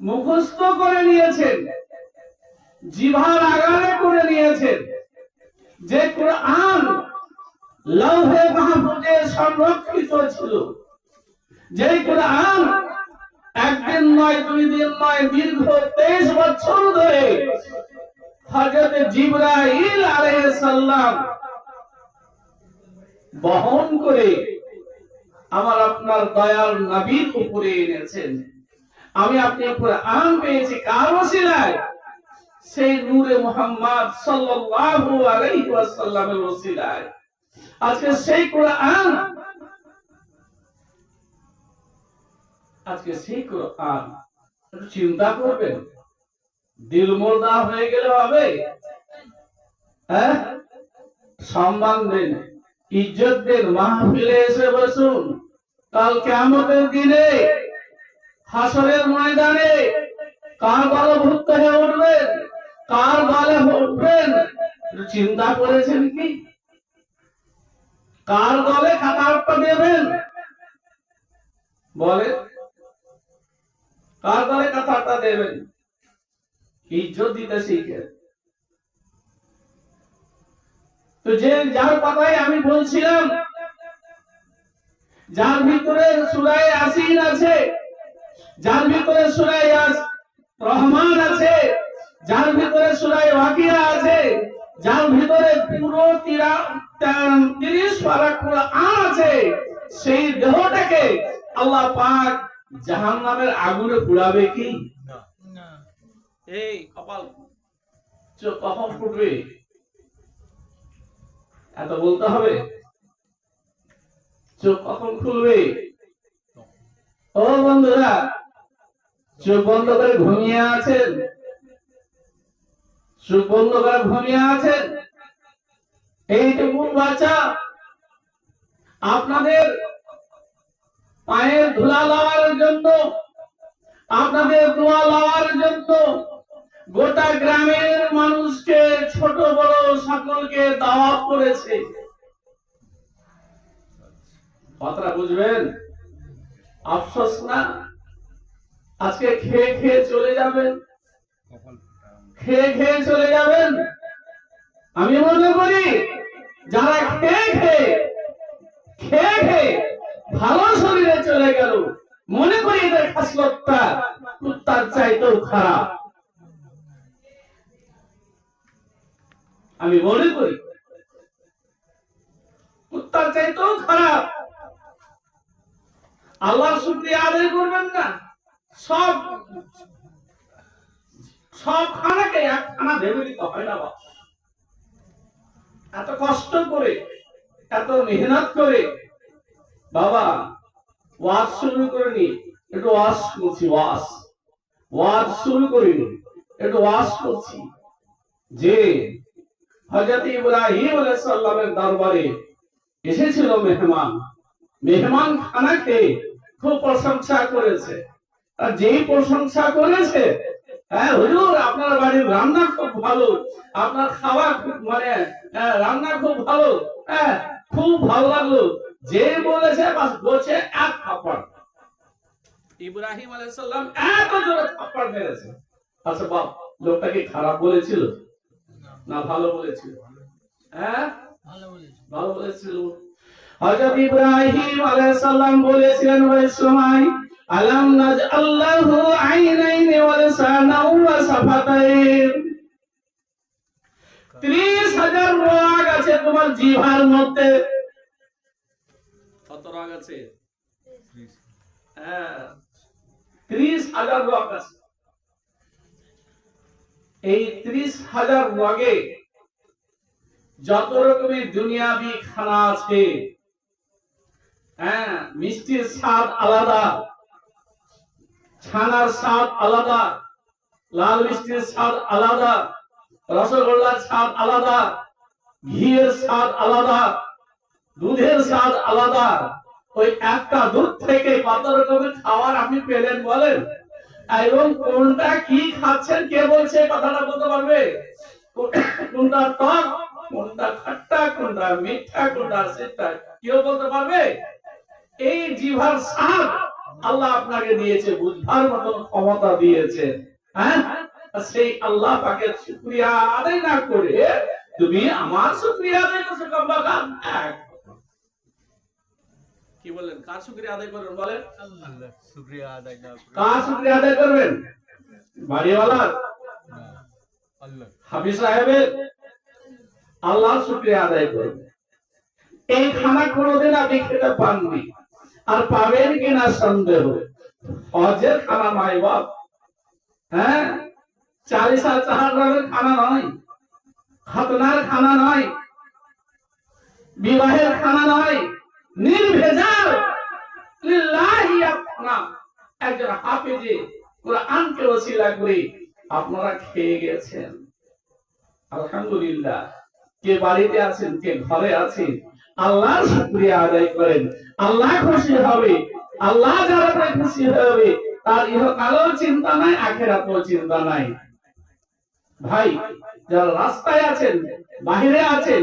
মুখস্থ করে নিয়েছেন, জিহ্বার আগারে করে নিয়েছেন, যে কোরআন লৌহে মাহফুজে সংরক্ষিত ছিল, যে কোরআন একদিন নয়, দুই দিন নয়, দীর্ঘ 23 বছর ধরে হযরত জিবরাইল আলাইহিস সালাম বহন করে আমার আপনার দয়াল নবীর উপরে এনেছেন। আমি আপনি কোরআন পেয়েছি কার ওসিলায়? সেই নূরে মুহাম্মদ সাল্লাল্লাহু আলাইহি ওয়াসাল্লামের ওসিলায়। আজকে সেই কোরআন, একটু চিন্তা করবেন, দিল মোর্দা হয়ে গেলে হবে? হ্যাঁ, সম্মান দেন, ইজ্জত দেন, মাহফিলে এসে বসুন। কাল কিয়ামতের দিনে হাসরের ময়দানে কার দলভুক্ত হয়ে উঠবেন, কার দলে উঠবেন, চিন্তা করেছেন কি? কার দলে খাতাটা দেবেন? বলে কার দলে খাতাটা দেবেন? ইজ্জত দিতে শিখেন। তো যে যার কথাই আমি বলছিলাম, যার ভিতরে সূরা ইয়াসিন আছে, যার ভিতরে সূরা রহমান আছে, যার ভিতরে সূরা ওয়াকিয়া আছে, যার ভিতরে পুরো 30 পারা কোরআন আছে, সেই দেহটাকে আল্লাহ পাক জাহান্নামের আগুনে পুড়াবে কি না? এই কপাল চোখ কখন ফুটবে এত বলতে হবে? চোখ কখন খুলবে? ও বন্ধুরা, চোখ বন্ধ করে ঘুমিয়ে আছেন? চোখ বন্ধ করে ঘুমিয়ে আছেন? এইটুকু বাচ্চা আপনাদের পায়ের ধুলা লাগার জন্য, আপনাদের দোয়া লাগার জন্য গোটা গ্রামের মানুষকে, ছোট বড় সকলকে দাওয়াত করেছে। কথাটা বুঝবেন? আফসোস না, আজকে খেয়ে খেয়ে চলে যাবেন, খেয়ে খেয়ে চলে যাবেন। আমি মনে করি যারা খেয়ে খেয়ে খেয়ে খেয়ে ভালো শরীরে চলে গেল, মনে করি এদের খাসলতটা কুত্তার চাইতেও খারাপ। আমি মনে করি কুত্তার চাইতেও খারাপ। আল্লাহর শুকরিয়া আদায় করবেন না? সব সব খানাকে এক খানা ভেবে দিতে হয় না বাবা। এত কষ্ট করে, এত মেহনত করে বাবা ওয়াজ শুরু করিনি, একটু ওয়াজ করছি, ওয়াজ শুরু করিনি, একটু ওয়াজ করছি যে হযরত ইব্রাহিম আলাইহিস সালামের দরবারে এসেছিল মেহমান, মেহমান খানা খেয়ে খুব প্রশংসা করেছে। আর যেই প্রশংসা করেছে, হ্যাঁ হুজুর আপনার বাড়ির রান্না খুব ভালো, আপনার খাওয়া খুব রান্না খুব ভালো, হ্যাঁ খুব ভালো লাগলো, যে বলেছে বাস বলছে এক থাপ্পড়। ইব্রাহিম আলাইহিস সালাম এত জোরে থাপ্পড় মেরেছে। আচ্ছা বাপ, লোকটা কি খারাপ বলেছিল না ভালো বলেছিল? হ্যাঁ ভালো বলেছিল। হযরত ইব্রাহিম আলাইহিস সালাম বলেছিলেন ওই সময়, আলাম নাজআল্লাহু আইনাইনি ওয়া লিসানাও ওয়া শাফাতাইন। 30,000 রাগ আছে তোমার জিহ্বার মধ্যে। কত রাগ আছে? হ্যাঁ 30,000 রাগ আছে। এই 30,000 রাগে যত রকমের দুনিয়াবি খানা আছে, হ্যাঁ মিষ্টির স্বাদ আলাদা, ছানার স্বাদ আলাদা, লাল মিষ্টির স্বাদ আলাদা, রসগোল্লার স্বাদ আলাদা, ঘিয়ের স্বাদ আলাদা, দুধের স্বাদ আলাদা। ওই একটা দুধ থেকে কত রকমের খাবার আপনি পেলেন বলেন? এবং কোনটা কি খাচ্ছেন কে বলছে? কথাটা বলতে পারবে? কোনটা টক, কোনটা খট্টা, কোনটা মিঠা, কোনটা সেটা কেউ বলতে পারবে? এই জিহ্বার স্বাদ আল্লাহ আপনাকে দিয়েছে, বুঝবার মতন ক্ষমতা দিয়েছে। হ্যাঁ, সেই আল্লাহ পাকের শুকরিয়া আদায় না করে তুমি আমার শুকরিয়া আদায় করছো কমবাকার। কি বলেন, কার শুকরিয়া আদায় করবেন বলেন? আল্লাহ শুকরিয়া আদায় না করে কার শুকরিয়া আদায় করবেন? বাড়িওয়ালার, আল্লাহ হাফিজ সাহেবের? আল্লাহর শুকরিয়া আদায় করবেন। এই খানা কোনোদিন আপনি খেতে পাননি, আর পাবেন কিনা সন্দেহ। হজের খানা নয় বাপ, হ্যাঁ, চালিসা চাহারের খানা নয়, খাতনার খানা নয়, বিবাহের খানা নয়, নির্ভেজাল লিল্লাহি আপনা একজন হাফেজে কোরআনকে ওসিলা করে আপনারা খেয়ে গেছেন। আলহামদুলিল্লাহ। কে বাড়িতে আছেন, কে ঘরে আছেন, আল্লাহর শুকরিয়া আদায় করেন। আল্লাহ খুশি হবে। আল্লাহ যারা খুশি হবে তার ইহকালেও চিন্তা নাই, আখিরাতেও চিন্তা নাই। ভাই, যারা রাস্তায় আছেন, বাহিরে আছেন,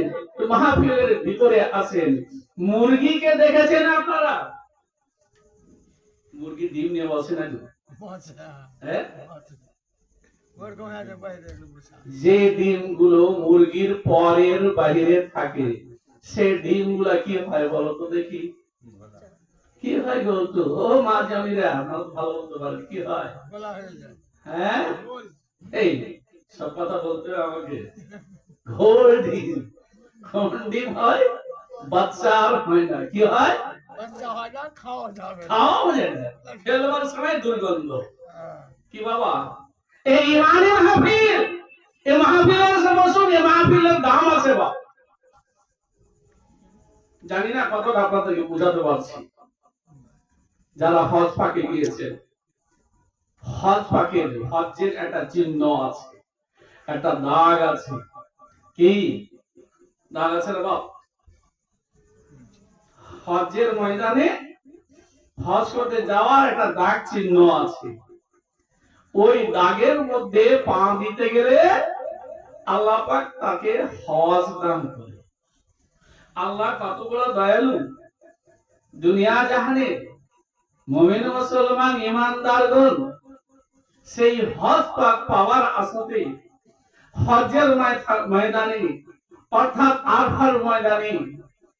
মাহফিলের ভিতরে আছেন, মুরগিকে দেখেছেন আপনারা? মুরগি ডিম নিয়ে বসে না? হ্যাঁ, যে ডিমগুলো মুরগির পরের বাহিরে থাকে, সে ডিমগুলা কি হয় বলো তো দেখি? কি হয় গো? তো ও মা জামিরা, আপনারা ভালো বলতে পারেন, কি হয়? হ্যাঁ, এই সব কথা বলতে হবে আমাকে। ঘোর ডিম। কোন ডিম হয়? বাচ্চা আর হয় না। কি হয়? খাওয়া যায় না, ফেলবার সময় দুর্গন্ধ। কি বাবা, এই ইমানের মাহফিল, এই মাহফিলের বসুন, এই মাহফিলের দাম আছে বাবা। জানি না কতটা আপনাদেরকে বোঝাতে পারছি। যারা হজ পাকে গিয়েছেন, হজ পাকে হজ্জের একটা চিহ্ন আছে, একটা দাগ আছে। কি দাগ আছে রে বাপ? হজ্জের ময়দানে হজ করতে যাওয়ার একটা দাগ চিহ্ন আছে। ওই দাগের মধ্যে পা দিতে গেলে আল্লাহ পাক তাকে হজ দান করে। আল্লাহ কত বড় দয়ালু! দুনিয়া জাহানে মুমিন মুসলমান ঈমানদারগণ সেই হজ পাক পাওয়ার আশাতে হজের ময়দানে, অর্থাৎ আরফার ময়দানে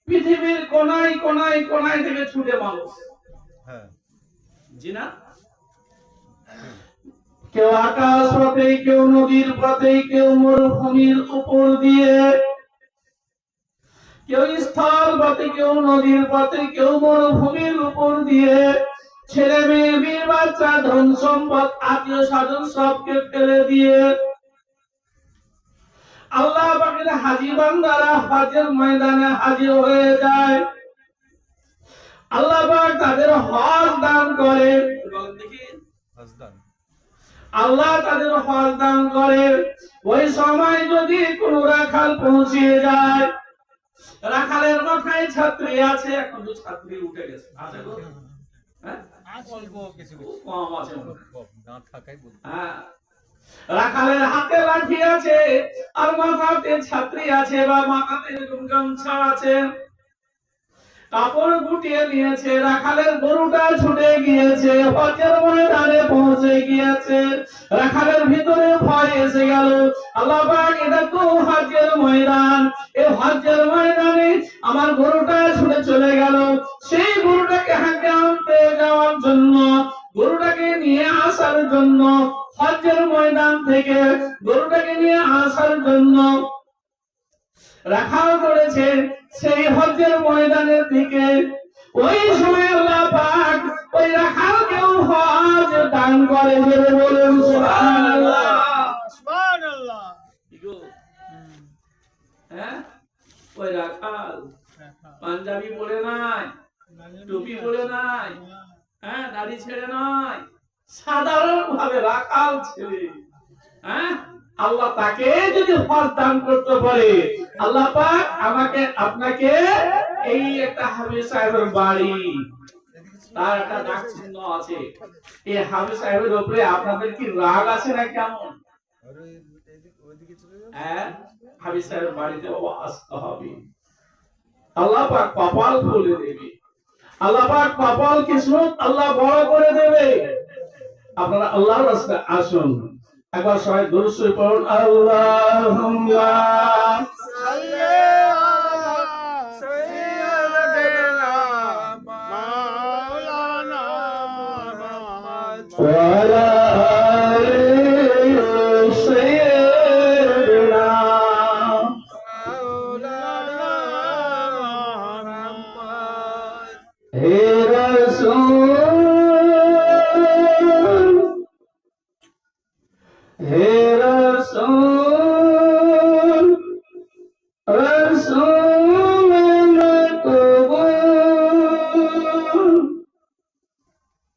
পৃথিবীর কোনায় কোনায় কোনায় থেকে ছুটে মানুষ। হ্যাঁ, জি না? কেউ আকাশ পথে, কেউ নদীর পথে, কেউ মরুভূমির উপর দিয়ে, কেউ স্থল পথে, কেউ নদীর পথে, কেউ মরুভূমির উপর দিয়ে, ছেলে মেয়ে, বিয়ে বাচ্চা, ধন সম্পদ, আত্মীয় স্বজন সবকে ফেলে দিয়ে আল্লাহ পাকের হাজী বান্দারা হজের ময়দানে হাজির হয়ে যায়। আল্লাহ পাক তাদের হজ দান করে। বলেন দেখি, হজ দান। আল্লাহ তাদের হজ দান করে। ওই সময় যদি কোন রাখাল পৌঁছিয়ে যায়, রাখালের মাথায় ছাত্রী আছে, এখন তো ছাত্রী উঠে গেছে, আছে গো? হ্যাঁ, অল্প কিছু কম আছে, না থাকাই বলতে। হ্যাঁ, রাখালের হাতে লাঠি আছে, আর মাথাতে ছাত্রী আছে, বা মাথাতে এরকম গামছা আছে, কাপড় গুটিয়ে নিয়েছে। রাখালের গরুটা ছুটে গিয়েছে, হজের ময়দানে পৌঁছে গিয়েছে। রাখালের ভিতরে ভয় এসে গেল, আল্লাহ পাক, এটা তো হজের ময়দান, এই হজের ময়দানে আমার গরুটা ছুটে চলে গেল। সেই গরুটাকে হাঁকে আনতে যাওয়ার জন্য, গরুটাকে নিয়ে আসার জন্য, হজের ময়দান থেকে গরুটাকে নিয়ে আসার জন্য রাখাল করেছে সেই হজের ময়দানের দিকে। ওই সময় আল্লাহ পাক ওই রাখালকেও হজ দান করে। জোরে বলুন সুবহানাল্লাহ, সুবহানাল্লাহ। হ্যাঁ, ওই রাখাল পাঞ্জাবি পরে নাই, টুপি পরে নাই, হ্যাঁ, দাড়ি ছেড়ে নাই, সাধারণ ভাবে রাখাল ছেলে। হ্যাঁ, আল্লাহ তাকে যদি হজ দান করতে পারে, আল্লাহ পাক আমাকে আপনাকে এই একটা হাফেজ সাহেবের বাড়ি, তার একটা ডাক চিহ্ন আছে। এই হাফেজ সাহেবের উপরে আপনাদের কি রাগ আছে না কেমন? হ্যাঁ, হাফেজ সাহেবের বাড়িতে আসতে হবে, আল্লাহ পাক কপাল খুলে দেবে। আল্লাহ পাক কপাল কিসমত আল্লাহ বড় করে দেবে। আপনারা আল্লাহর রাস্তায় আসুন, একবার সবাই দুরূদ শরীফ পড়ুন। আল্লাহুম্মা সাল্লি আলা সাইয়্যিদিনা মাওলানা মুহাম্মদ ওয়া আলা আলি সাইয়্যিদিনা মাওলানা মুহাম্মদ। হে রাসূল, হে রাসূল, রাসূল মাকবুল,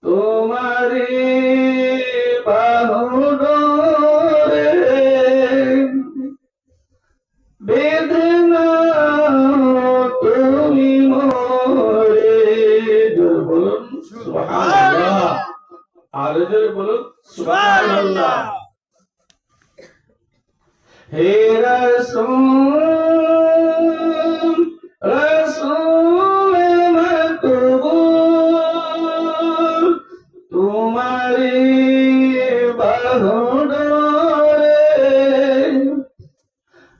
তোমারি বাহু ডোরে বেঁধে নাও তুমি মোরে। জোরে বলুন সুবহানাল্লাহ, আরো জোরে বলুন সুবহানাল্লাহ। হে রাসূল, রাসূল মাকবুল, তোমারি বাহু ডোরে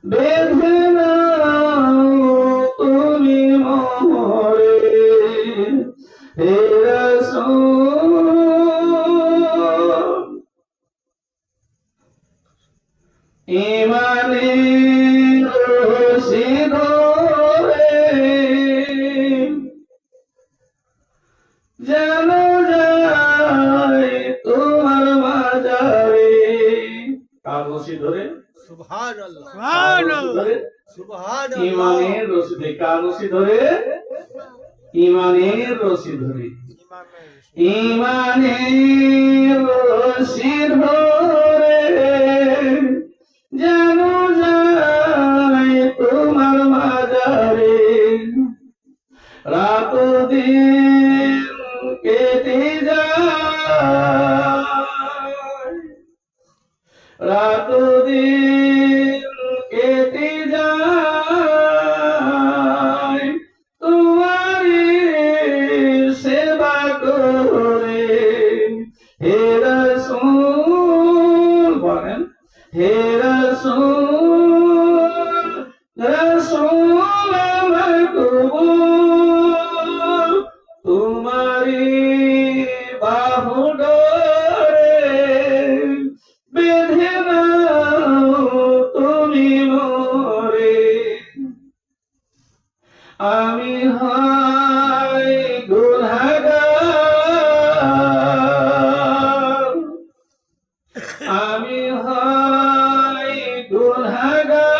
বেঁধে নাও তুমি মোরে। হে রাসূল, ইমানের রশি ধরে যেন যাই তোমার মাজারে। কার রশি ধরে? সুবহানাল্লাহ কার রশি ধরে? সুবহানাল্লাহ। ইমানের রশি ধরে। কার রশি ধরে? ইমানের রশি ধরে। ইমানের রশি ধরে যেন যাই তোমার মাজারে। রাত দিন কেটে যায়, রাত দিন কেটে যায় তোমারি সেবা করে। হে রাসূল বলেন, হে রাসূল, রাসূল মাকবুল, তোমারি বাহু ডোরে বেঁধে নাও তুমি মোরে। আমি হাই গুনাহগার, আমি হাই গুনাহগার,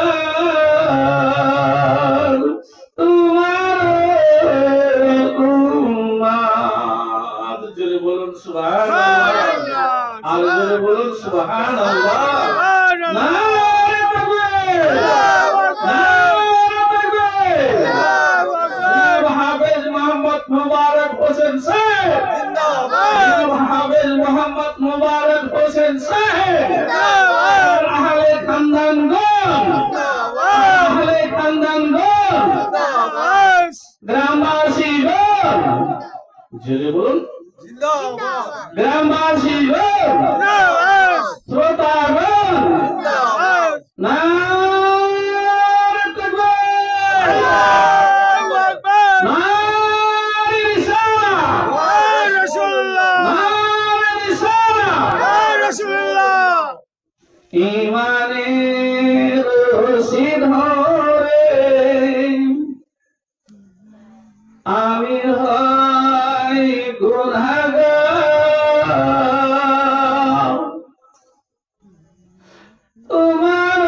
তোমার উম্মত। জোরে বলুন সুবহানাল্লাহ, আর জোরে বলুন সুবহানাল্লাহ। নারে তাকবীর, নারে তাকবীর। জনাব হাফেজ মোহাম্মদ মোবারক হোসেন সাহেব জিন্দাবাদ জনাব হাফেজ মোহাম্মদ মোবারক হোসেন সাহেব, জিন্দাবাদ আহলে খানদানগণ, আহলে খানদানগণ, জিন্দাবাদ গ্রামবাসীগণ, জোরে বলুন জিন্দাবাদ গ্রামবাসীগণ, জিন্দাবাদ শ্রোতাগণ, জিন্দাবাদ। নারে তাকবীর, আল্লাহু আকবার। নারে রিসালাত, ওয়া রাসূলুল্লাহ নারে রিসালাত। ওয়া রাসূলুল্লাহ। ইমানের রশি ধরে আমি হই গুনাহগার, তোমার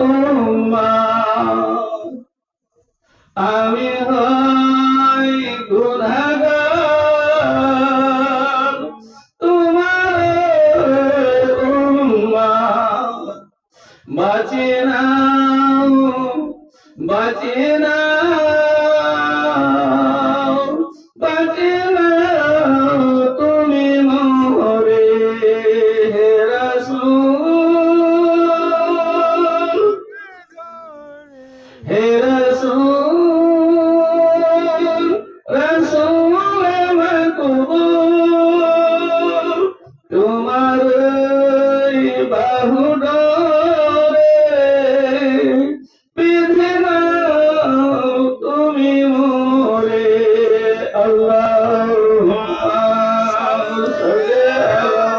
উম্মত। আমি হই গুনাহগার, তোমার উম্মত। বাঁচে নাও, বাঁচে নাও, বাঁচে নাও তুমি মোরে। হে রাসূল, হে রাসূল, তোমার বাহু ডোরে বেঁধে নাও তুমি মোরে আল্লাহুম্মা সাল্লি আলা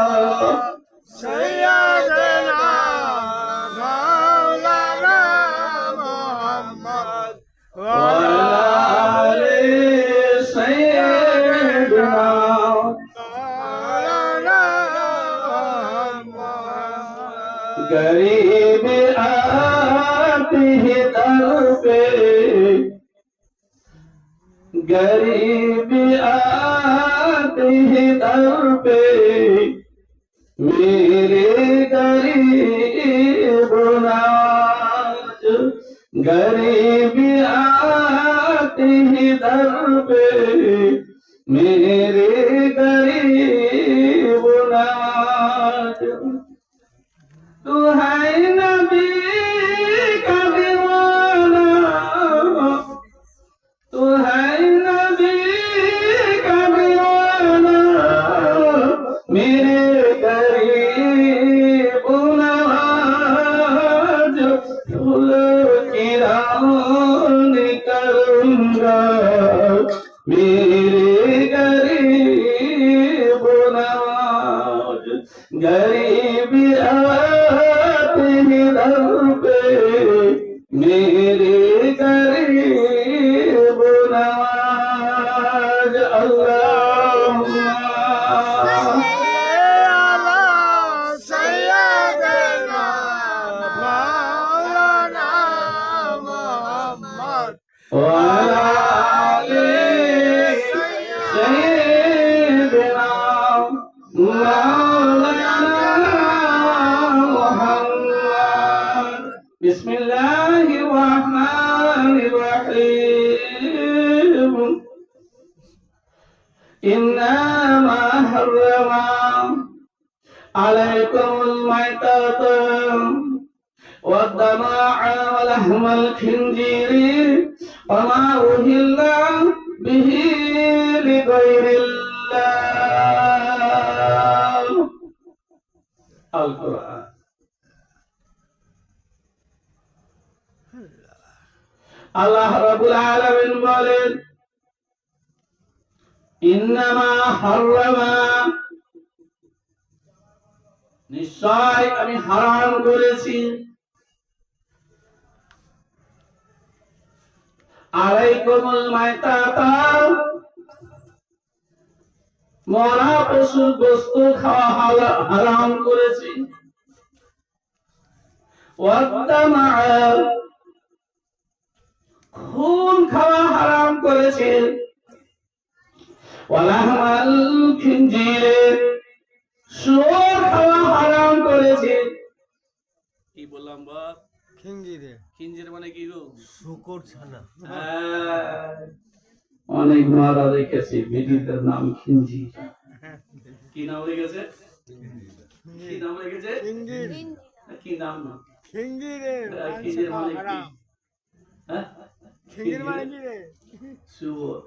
سيدنا مولانا محمد وعلى آل سيدنا مولانا محمد गरीब आती है दर पे गरीब आती है दर पे मेरे गरीब नवाज गरीब आती है दर पे मेरे गरीब नवाज तू है नबी का दीवाना तू है नबी का दीवाना मेरे गरीब नवाज फूल की रानी करूंगा मेरे गरीब नवाज गरीब आते हैं दर पे मेरे गरीब नवाज अल्लाहुम्मा على سيدنا مولانا محمد وعلى آل سيدنا مولانا محمد بسم الله الرحمن الرحيم إنما حرم عليكم الميتة والدم ولحم الخنزير وما أهل به لغير الله القرآن আল্লাহ রাব্বুল আলামিন বলেন ইন্নামা হারামা নিশ্চয় আমি হারাম করেছি আলাইকুমুল মাইতাতা মরা পশুর গোশত খাওয়া হারাম করেছি ওয়াদ্দামা খুন খাওয়া হারাম করেছে ওয়ালাহমাল খিনজিরে শুয়োর খাওয়া হারাম করেছে কি বললাম বাপ খিঙ্গিরে খিনজির মানে কি গো শুকর ছানা অনেক মারা দেখেছি ভিডিওর নাম খিনজি কি নাম রেখেছে কি নাম রেখেছে খিঙ্গির কি নাম না খিঙ্গিরে খিনজির মানে কি হ্যাঁ খিঙ্গির মানে কি রে শুয়োর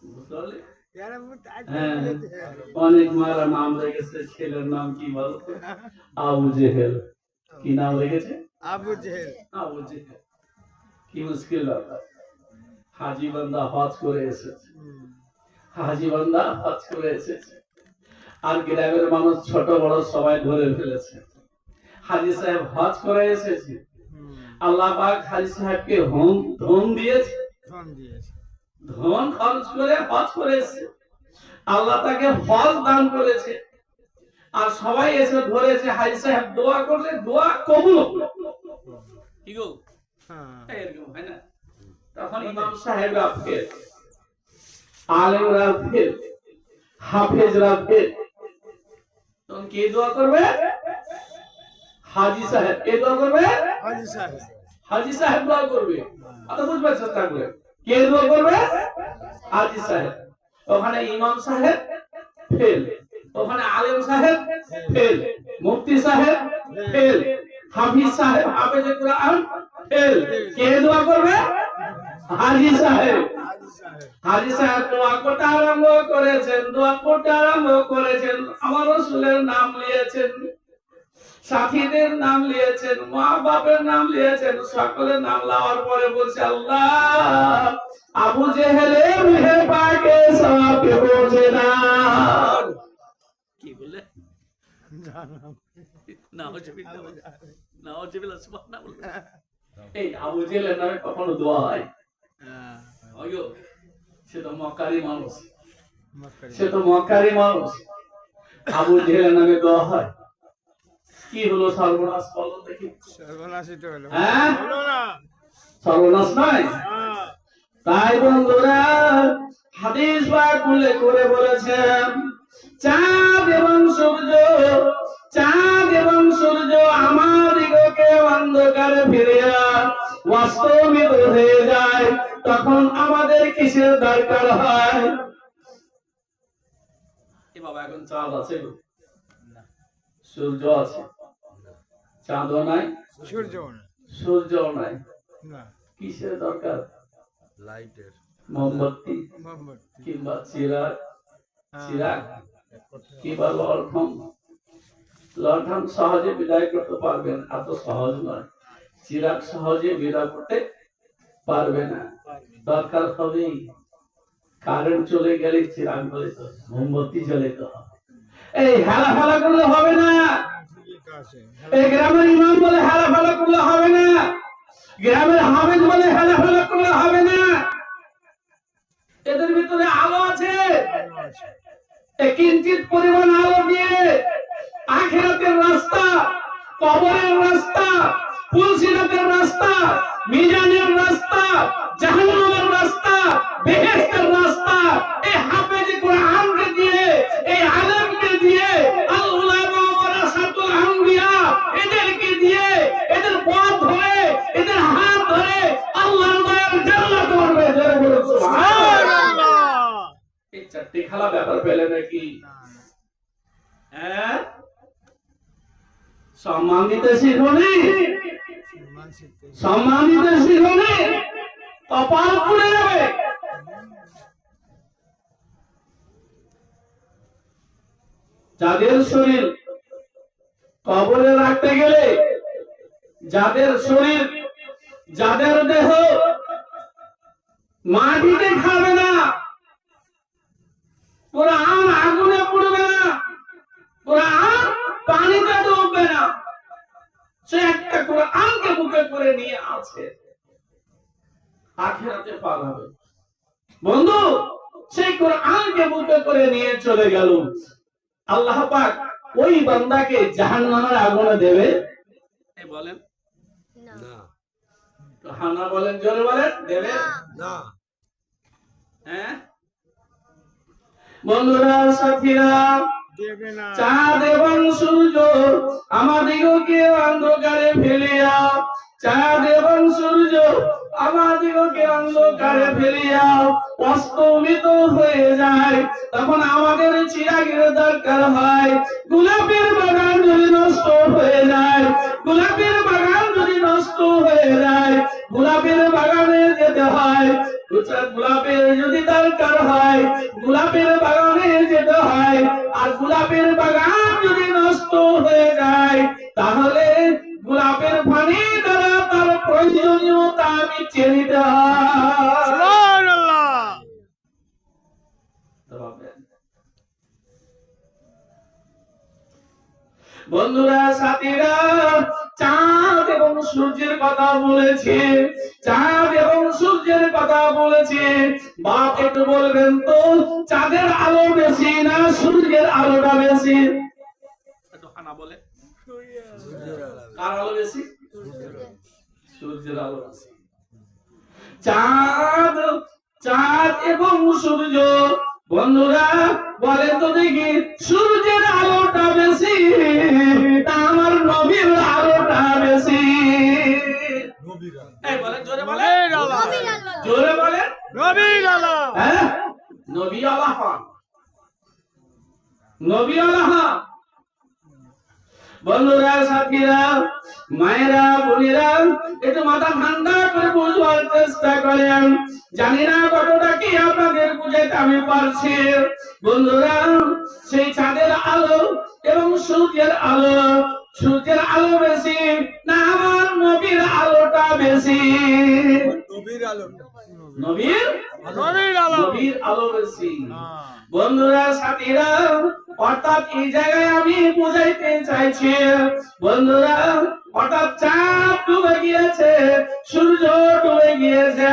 বুঝতে পারলে यार वो आज হ্যাঁ অনেক মারা নাম রেখেছে ছেলের নাম কি বলতো আবু জেহেল কি নাম রেখেছে আবু জেহেল আবু জেহেল কি মুশকিল ব্যাপার হাজি বান্দা হজ করে এসেছে হাজি বান্দা হজ করে এসেছে আর গ্রামের মানুষ ছোট বড় সবাই ধরে ফেলেছে হাজি সাহেব হজ করে এসেছে আল্লাহ পাক হাজি সাহেবকে ধন দিয়েছে ফোন দিয়েছে ধন খরচ করে হজ করেছে আল্লাহ তাকে হজ দান করেছে আর সবাই এসে ধরেছে হাজি সাহেব দোয়া করলে দোয়া কবুল হলো কি গো হ্যাঁ এরকম হয় না তখন ইমাম সাহেবরা ফের আলেমরা ফের হাফেজরা ফের তখন কে দোয়া করবে হাজি সাহেব কে দোয়া করবে হাজি সাহেব হাজি সাহেব দোয়া করবে কথা বুঝবার চেষ্টা করে কে দোয়া করবে হাজি সাহেব ওখানে ইমাম সাহেব ফেল ওখানে আলেম সাহেব ফেল মুফতি সাহেব ফেল হাফিজ সাহেব হাফেজে কোরআন ফেল কে দোয়া করবে হাজি সাহেব হাজী সাহেব দোয়া করতে আরম্ভ করেছেন, দোয়া করতে আরম্ভ করেছেন, আমার রাসূলের নাম নিয়েছেন, সাথীদের নাম নিয়েছেন, মা বাপের নাম নিয়েছেন, সকলের নাম লওয়ার পরে বলছে আল্লাহ আবু জেহেলের মুখে পাকে সওয়াব পৌঁছে না। কি বলে নাউজুবিল্লাহ সুবহানাল্লাহ। এই আবু জেহেলের নামে কখনো দোয়া হয়? আয়ো, সে তো মক্কারই মানুষ, সে তো মক্কারই মানুষ, আবু জেহেলের নামে দোয়া হয়? কি হলো সর্বনাশ, বলো দেখি। সর্বনাশই তো হলো। হ্যাঁ, হলো না। সর্বনাশ নয়। তাই বন্ধুরা হাদিস পাক উল্লেখ করে বলেছেন চাঁদ এবং সূর্য, চাঁদ এবং সূর্য আমাদিগকে অন্ধকারে ফিরিয়া অস্তমিত হয়ে যায়, তখন আমাদের কিসের দরকার হয়? এ বাবা এখন চাঁদ আছে গো, সূর্য আছে, চাঁদও নাই, সূর্যও নাই, কিসের দরকার? লাইটের, মোমবাতি কিংবা চিরাগ, চিরাগ কিংবা লণ্ঠন। লণ্ঠন সহজে বিদায় করতে পারবেন, এত সহজ নয়। চিরাগ সহজে বিদায় করতে পারবে না, দরকার হবে কারেন্ট চলে গেলে চিরাগ জ্বলিত, মোমবাতি জ্বলিত হবে। এই হেলা ফেলা করলে হবে না, এই গ্রামের ইমাম বলে হেলা ফেলা করলে হবে না, গ্রামের হামিদ বলে হেলা ফেলা করলে হবে না। এদের ভিতরে আলো আছে, কিঞ্চিত পরিমাণ আলো দিয়ে আখিরাতের রাস্তা, কবরের রাস্তা, ফুলসিরাতের রাস্তা, মিজানের রাস্তা, জাহান্নামের রাস্তা, বেহেশতের রাস্তা, এই হাফেজে কোরআনকে দিয়ে, এই আলেমকে দিয়ে, আল উলামা ওয়ারাসাতুল আম্বিয়া, এদেরকে দিয়ে, এদের পথ ধরে, এদের হাত ধরে আল্লাহর দয়ার জান্নাত করবে। জোরে বলুন সুবহানাল্লাহ। এই চারটি খালা ব্যাপার পেলে নাকি? হ্যাঁ, সম্মান দিতে শিখনি, সম্মান দিতে শিখনি, কপাল পুড়ে যাবে। যাদের শরীর কবরে রাখতে গেলে, যাদের শরীর, যাদের দেহ মাটিতে খাবে না, কোরআন আগুনে পুড়বে না, কোরআন পানিতে ডুববে না, সে একটা কোরআনকে বুকে করে নিয়ে আছে, আখিরাতে পার হবে। বন্ধু, সেই কোরআনকে বুকে করে নিয়ে চলে গেল, আল্লাহ পাক ওই বান্দাকে জাহান্নামের আগুনে দেবে? এই বলেন না, হানা বলেন, জোরে বলেন, দেবে না। হ্যাঁ বন্ধুরা, সাথীরা, চাঁদ এবং সূর্য আমাদিগকে অন্ধকারে ফেলিয়া, চাঁদ এবং সূর্য আমাদিগকে অন্ধকারে ফেলিয়া অস্তমিত হয়ে যায়, তখন আমাদের চিরাগের দরকার হয়। গোলাপের বাগান যদি নষ্ট হয়ে যায়, গোলাপের বাগান যদি নষ্ট হয়ে যায়, গোলাপের বাগানে যেতে হয়, গোলাপের যদি দরকার হয়, গোলাপের বাগানে যেতে হয়। আর গোলাপের বাগান যদি নষ্ট হয়ে যায়, তাহলে গোলাপের পানি দ্বারা তার প্রয়োজনীয়তা মিটিয়ে নিতে হয়। সুবহানাল্লাহ। বন্ধুরা, সাথীরা, চাঁদ এবং সূর্যের কথা বলেছে, চাঁদ এবং সূর্যের কথা বলেছে। বাপ একটু বলবেন তো, চাঁদের আলো বেশি না সূর্যের আলোটা বেশি? একটু হানা বলে, কার আলো বেশি? সূর্যের আলো বেশি। চাঁদ, চাঁদ এবং সূর্য, বন্ধুরা বলেন তো দেখি, সূর্যের আলোটা বেশি না আমার নবীর আলোটা বেশি? এই বলেন, জোরে বলেন, জোরে বলেন, নবীর আলো। হ্যাঁ, নবী আল্লাহ, নবী আল্লাহ। বন্ধুরা, সাথীরা, মায়েরা বোনেরা একটু মাথা ঠান্ডা করে বুঝবার চেষ্টা করেন। জানি না কতটা কি আপনাদের বুঝাইতে আমি পারছি। বন্ধুরা, সেই চাঁদের আলো এবং সূর্যের আলো বেশি না আমার নবীর আলোটা বেশি? নবীর আলো। নবীর নবীর আলো। নবীর আলো বেশি। হ্যাঁ। বন্ধুরা, সাথীরা, অর্থাৎ এই জায়গায় আমি বুঝাইতে চাইছি, বন্ধুরা, অর্থাৎ চাঁদ ডুবে গিয়েছে, সূর্য ডুবে গিয়েছে,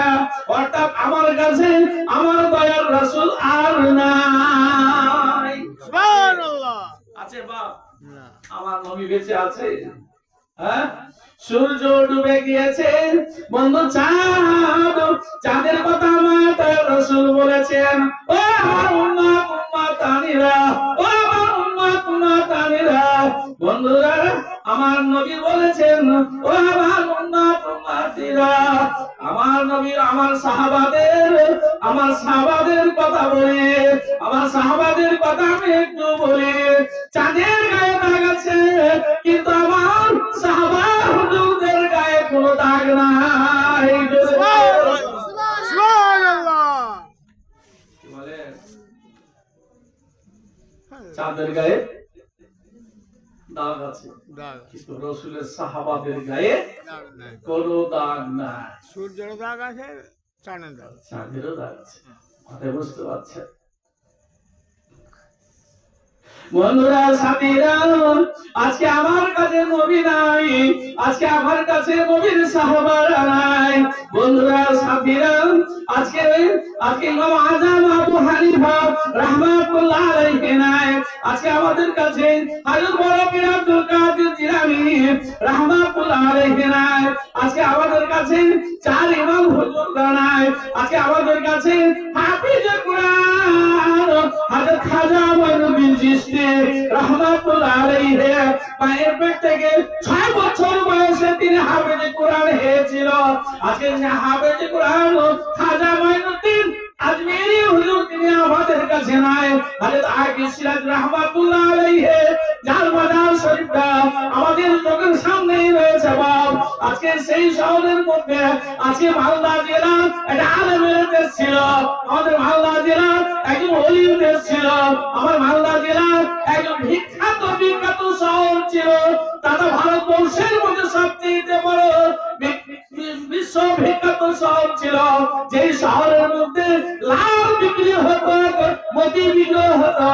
অর্থাৎ আমার কাছে আমার দয়ার রাসূল আর নাই। সুবহানাল্লাহ। আছে বাপ? না। আমার নবী বেঁচে আছে। হ্যাঁ, সূর্য ডুবে গিয়েছে, বন্ধু চাঁদের কথা আমার দয়ার রাসূল বলেছেন, ও আমার উম্মতানিরা, ও আমার উম্মতানিরা, বন্ধুরা, আমার নবী বলেছেন, ও আমার উম্মতানিরা, আমার নবী আমার সাহাবাদের কথা বলি, আমার সাহাবাদের কথা আমি একটু বলি। চাঁদের গায়ে দাগ আছে, কিন্তু আমার সাহাবা হুজুরদের গায়ে কোনো দাগ নাই। সুবহানাল্লাহ। কি বলে? চাঁদের গায়ে দাগ আছে, দাগ। কিন্তু রাসূলের সাহাবাদের গায়ে দাগ নাই। কোনো দাগ নাই। সূর্যের দাগ আছে, চাঁদের দাগ। চাঁদেরও দাগ আছে। মাথায় বুঝতে পারছেন? বন্ধুরা, সাথীরা, আজকে আমার কাছে নবী নাই, আজকে আমার কাছে নবীর সাহাবারা নাই। বন্ধুরা, সাথীরা, আজকে ইমাম আযম আবু হানিফা রাহমাতুল্লাহ আলাইহি নাই, আজকে আমাদের কাছে হযরত বড় পীর আব্দুল কাদের জিলানী রাহমাতুল্লাহ আলাইহি নাই, আজকে আমাদের কাছে চার ইমাম হুজুররা নাই, আজকে আমাদের কাছে হাফিজে কুরআন হযরত খাজা মঈনুদ্দিন চিশতি রাহমাতুল্লাহ আলাইহি পায়ের পেট থেকে 6 বছর বয়সে তিনি হাফেজে কুরআন হয়েছিল। আজকে যে হাফেজে কুরআন খাজা মঈনুদ্দিন আজমেরি হুজুর তিনি আমাদের কাছে নাই। হযরত আকিস সিরাজ রাহমাতুল্লাহ আলাইহি যার মাজার শরীফটা আমাদের চোখের সামনেই রয়েছে বাপ, আজকে সেই শহরের মধ্যে আজকে মালদা জেলা একটা আলেমের দেশ ছিল, আমাদের মালদা জেলা একজন ওলির দেশ ছিল, আমার মালদা জেলা একজন বিখ্যাত শহর ছিল, তারা ভারতবর্ষের মধ্যে সবচেয়ে বড় বিশ্ব বিখ্যাত শহর ছিল, যেই শহরের মধ্যে লাল বিক্রি হতো, মতি বিক্রি হতো,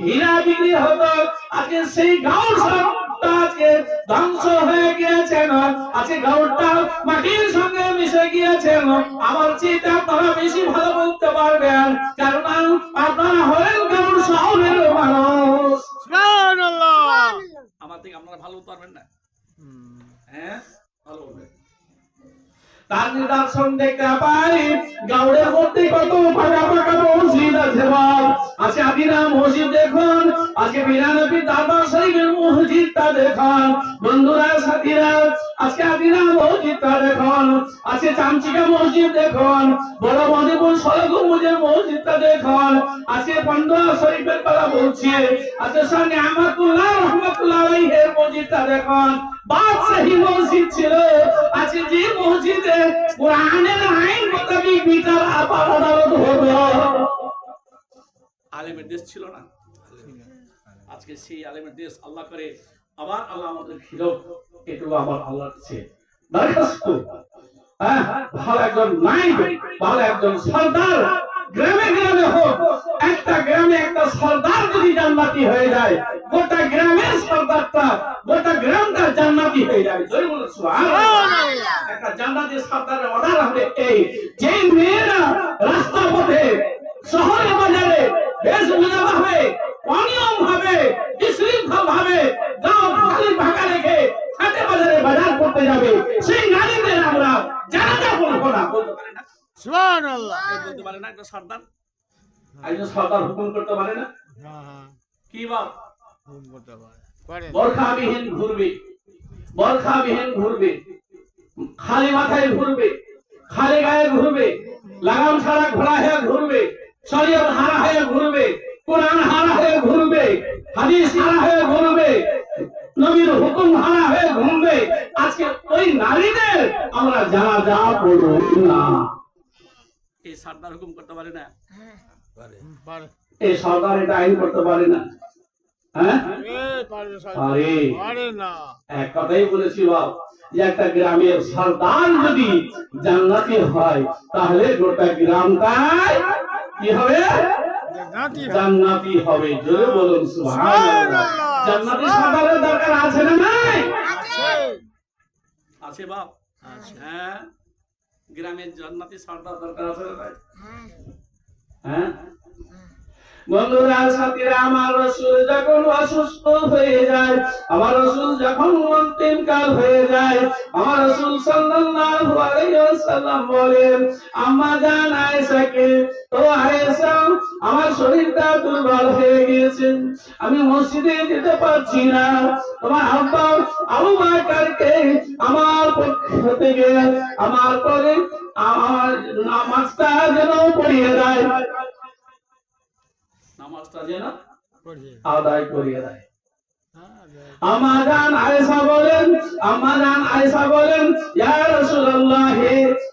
হীরা বিক্রি হতো। আজকে সেই গাঁও শহরটা আজকে ধ্বংস হয়ে গিয়েছে, আজকে গাঁওটা মাটির সঙ্গে মিশে গিয়েছে। আমার চেয়ে আপনারা বেশি ভালো বলতে পারবেন, কারণ আপনারা হলেন গাঁও শহরের মানুষ। সুবহানাল্লাহ। আমার থেকে আপনারা ভালো বলতে পারবেন না? হুম। হ্যাঁ, ভালো বলবেন। তার নিদর্শন দেখতে পাই গাঁওয়ের মধ্যে কত ফাঁকা ফাঁকা মসজিদ আছে বাপ। আজকে আদিনা মসজিদ দেখুন, আজকে বিরানবী দরবার শরীফের মসজিদটা দেখুন। বন্ধুরা, সাথীরা, আজকে আদিনা মসজিদটা দেখুন, আজকে চামচিকা মসজিদ দেখুন, বড় মদিপুর সরগম্বুজের মসজিদটা দেখুন, আজকে পান্ডুয়া শরীফের কথা বলছি, আজকে শাহ নিয়ামতুল্লাহ রাহমাতুল্লাহ আলাইহির মসজিদটা দেখুন। বাদশাহী মসজিদ ছিল, আজকে যে মসজিদে কোরআনের আইন মোতাবেক বিচার আদালত হতো। আলেমের দেশ ছিল না, আজকে সেই আলেমের দেশ আল্লাহ করে আবার আল্লাহ আমাদের খিলক এটুকু আবার আল্লাহর কাছে দরখাস্ত। হ্যাঁ, ভালো একজন নাইব, ভালো একজন সরদার গ্রামে গ্রামে হোক, একটা গ্রামে একটা সরদার যদি জান্নাতি হয়ে যায়, গোটা গ্রামের সরদারটা গোটা গ্রামটা জান্নাতি হয়ে যাবে। জয় বলুন সুবহানাল্লাহ। একটা জান্নাতি সরদারের অর্ডার হবে এই, যে মেয়েরা রাস্তা পথে শহরে বাজারে বেশভূষা ভাবে, অনিয়ম ভাবে, বিশৃঙ্খল ভাবে গাঁও খালি ভাঙা রেখে হাটে বাজারে বাজার করতে যাবে, সেই নারীদের আমরা জানাজা বলবো না। বলতে পারে না? সুবহানাল্লাহ। বলতে পারে না একটা সরদার? একজন সরদার হুকুম করতে পারে না? হ্যাঁ, হ্যাঁ। কি বাপ? হুকুম করতে পারে। করে। বরখাবিহীন ঘুরবে, বরখাবিহীন ঘুরবে, খালি মাথায় ঘুরবে, খালি গায়ে ঘুরবে, লাগাম ছাড়া ঘোড়া হয়ে ঘুরবে, শরীয়ত হারা হয়ে ঘুরবে, কোরআন হারা হয়ে ঘুরবে, হাদিস হারা হয়ে ঘুরবে, নবীর হুকুম হারা হয়ে ঘুমবে, আজকে ওই নারীদের আমরা জানাজা পড়ব না। এই সরকার হুকুম করতে পারে না, পারে এই সরকার এটা আইন করতে পারে না। হ্যাঁ পারে আরে পারে না। এক কথাই বলেছি বাপ, যে একটা গ্রামের সরদার যদি জান্নাতি হয় তাহলে গোটা গ্রামটাই কি হবে? জান্নাতি হবে। জান্নাতি হবে। জোরে বলুন সুবহানাল্লাহ। জান্নাতি সরদারের দরকার আছে না নাই? আছে আছে বাপ। আছে। হ্যাঁ, গ্রামের জান্নাতি সরদার দরকার আছে না নাই? হ্যাঁ বন্ধুরা, সাথীরা, আমার রাসূল যখন অসুস্থ হয়ে যায়, আমার রাসূল যখন অন্তিম কাল হয়ে যায়, আমার রাসূল সাল্লাল্লাহু আলাইহি ওয়াসাল্লাম বলেন আম্মা জান আয়েশাকে, তো আয়েশা আমার শরীরটা দুর্বল হয়ে গিয়েছে, আমি মসজিদে যেতে পারছি না, তোমার আব্বা আবু বকরকে আমার পক্ষ থেকে আমার পরে আমার নামাজটা যেন পড়িয়ে দেয়, নামাজটা যেন পড়িয়ে আদায় করিয়ে দেয়। হ্যাঁ আম্মা জান আয়েশা বলেন, আম্মা জান আয়েশা বলেন, ইয়া রাসূলুল্লাহ,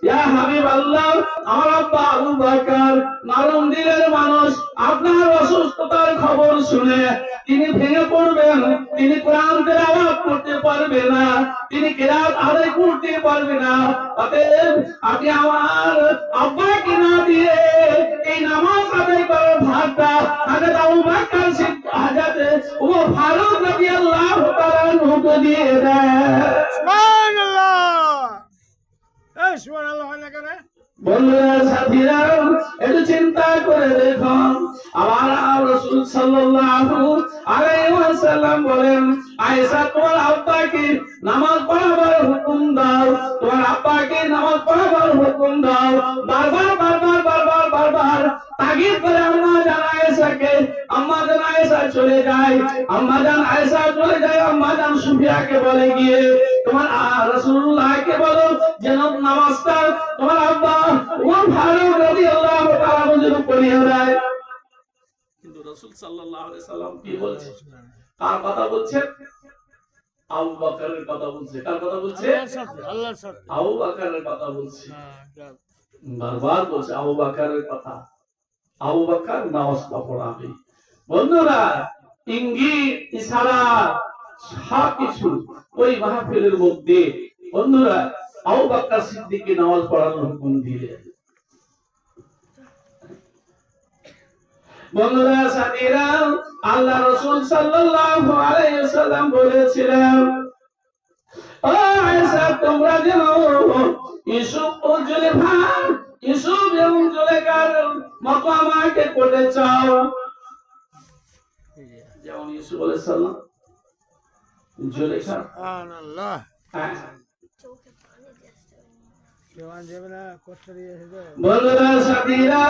ইয়া হাবিবাল্লাহ, আমার আব্বা আবু বকর নরম দিলের মানুষ, আপনার অসুস্থতার খবর শুনে তিনি ভেঙে পড়বেন, তিনি কোরআন তেলাওয়াত করতে পারবে না, তিনি কিরাত আদায় করতে পারবে না, অতএব আপনি আমার আব্বাকে না দিয়ে এই নামাজ আদায় করার ভাগটা হযরত আবু বকর সিদ্দিক হযরত ওমর ফারুক রাদিয়াল্লাহু তাআলা আনহুকে দিয়ে দেন। সুবহানাল্লাহ। এই সুবহানাল্লাহ হয় না কেন? বন্ধুরা, সাথীরা, একটু চিন্তা করে দেখুন, আমার রাসূল সাল্লাল্লাহু আলাইহি ওয়াসাল্লাম বলেন আয়েশা, তোমার আব্বাকে নামাজ পড়াবার হুকুম দাও, তোমার আব্বাকে নামাজ পড়াবার হুকুম দাও। বারবার বারবার বারবার বারবার তাগিদ করে আম্মা জান আয়েশাকে, আম্মা জান আয়েশা চলে যায়, আম্মা জান আয়েশা চলে যায়, আম্মা জান সুফিয়াকে বলে গিয়ে তোমার রাসূলুল্লাহকে বলো যেন নামাজটা তোমার আব্বা ওমর ফারুক রাদিয়াল্লাহু তাআলা যেন পড়িয়ে দেয়। কিন্তু রাসূল সাল্লাল্লাহু আলাইহি সাল্লাম কি বলছে? কার কথা বলছে? আবু বকরের কথা বলছে। কার কথা বলছে? আল্লাহর সাথে আবু বকরের কথা বলছে। হ্যাঁ বারবার বলছে আবু বকরের কথা। আবু বকর নামাজটা পড়াবে। বন্ধুরা, ইঙ্গিত ইশারা সবকিছু ওই মাহফিলের মধ্যে বন্ধুরা আবু বকর সিদ্দিককে নামাজ পড়ানোর হুকুম দিলেন। বন্ধুরা, সাথীরা, আল্লাহ রাসূল সাল্লাল্লাহু আলাইহি ওয়াসাল্লাম বলেছিলেন, ও আয়েশা, তোমরা যেন ইউসুফ ও জুলেখা, ইউসুফ এবং জুলেখার মতো আমাকে করতে চাও, যেমন ইউসুফ আলাইহিস সালাম জুলেখা। সুবহানাল্লাহ। হ্যাঁ। কেমন যাবে না কষ্ট দিয়ে এসে বন্ধুরা, সাথীরা,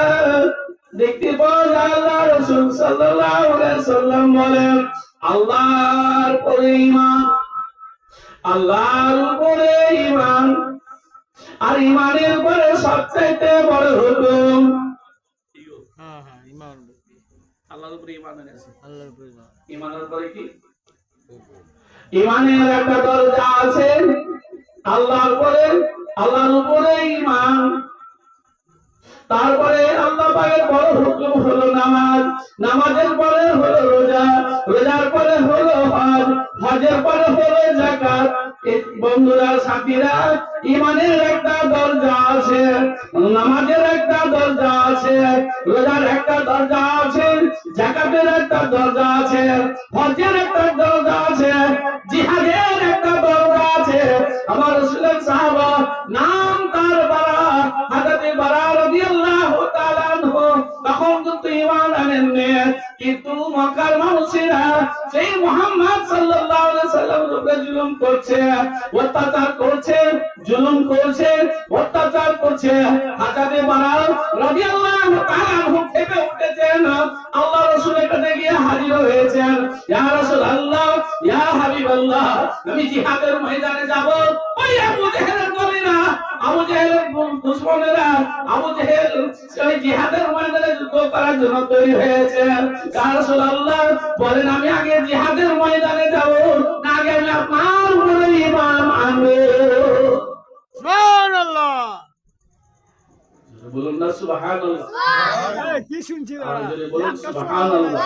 দেখতে পাওয়া যায় আল্লাহ রাসূল সাল্লাল্লাহু আলাইহি ওয়াসাল্লাম বলেন আল্লাহর উপরে ঈমান, আল্লাহর উপরে ঈমান, আর ঈমানের উপরে সবচেয়ে বড় হুকুম হ্যাঁ হ্যাঁ ইমান আল্লাহর উপরে ঈমান এনেছে। আল্লাহর উপরে ইমান। ঈমানের উপরে কি? ঈমানের একটা দরজা আছে, আল্লাহর উপরে ঈমান, তারপরে আল্লাহ পাকের বড় হুকুম হলো নামাজ, নামাজের পরে হলো রোজা, রোজার পরে হলো হজ, হজের পরে হলো যাকাত। বন্ধুরা, সাথীরা, ঈমানের একটা দরজা আছে, নামাজের একটা দরজা আছে, রোজার একটা দরজা আছে, যাকাতের একটা দরজা আছে, হজের একটা দরজা আছে, জিহাদের একটা দরজা আছে। আমার রাসূলের সাহাবা নাম তার বারা, হযরত বারা রাদিয়াল্লাহু তাআলা আনহু, তখন কিন্তু ঈমান আনেননি, কিন্তু মক্কার মানুষেরা সেই মুহাম্মদ সাল্লাল্লাহু আলাইহি সাল্লামের উপরে জুলুম করছে, অত্যাচার করছে, জুলুম করছে, অত্যাচার করছে। হযরত বারা রাদিয়াল্লাহু তাআলা আনহু খেপে উঠেছেন, আল্লাহ রাসূলের কাছে গিয়ে হাজির হয়েছেন, ইয়া রাসূলুল্লাহ, ইয়া হাবিবাল্লাহ, আমি জিহাদের ময়দানে যাব। ওই আবু জেহেলের দলেরা, আবু জেহেলের দুশমনেরা, আবু জেহেল সেই জিহাদের ময়দানে যুদ্ধ করার জন্য তৈরি হয়েছে। ইয়া রাসূলুল্লাহ, বলেন আমি আগে জিহাদের ময়দানে যাব না আগে সুবহানাল্লাহ। এই, কি শুনছি আর দাদা? যদি বলুন সুবহানাল্লাহ।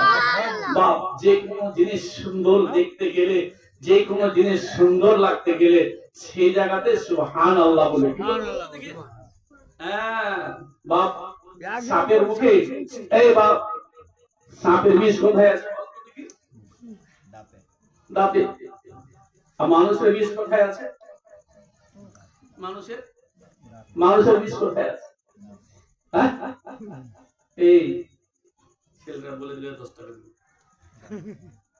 বাপ, যে কোনো জিনিস সুন্দর দেখতে গেলে, যে কোনো জিনিস সুন্দর লাগতে গেলে সেই জায়গাতে সুবহানাল্লাহ বলে। হ্যাঁ বাপ, সাপের মুখে, এই বাপ, সাপের বিষ কোথায় আছে? দাঁতে। আর মানুষের বিষ কোথায় আছে? মানুষের বিষ কোথায় আছে? হ্যাঁ? এই ছেলেরা বলে দিলে 10 টাকা দিবে।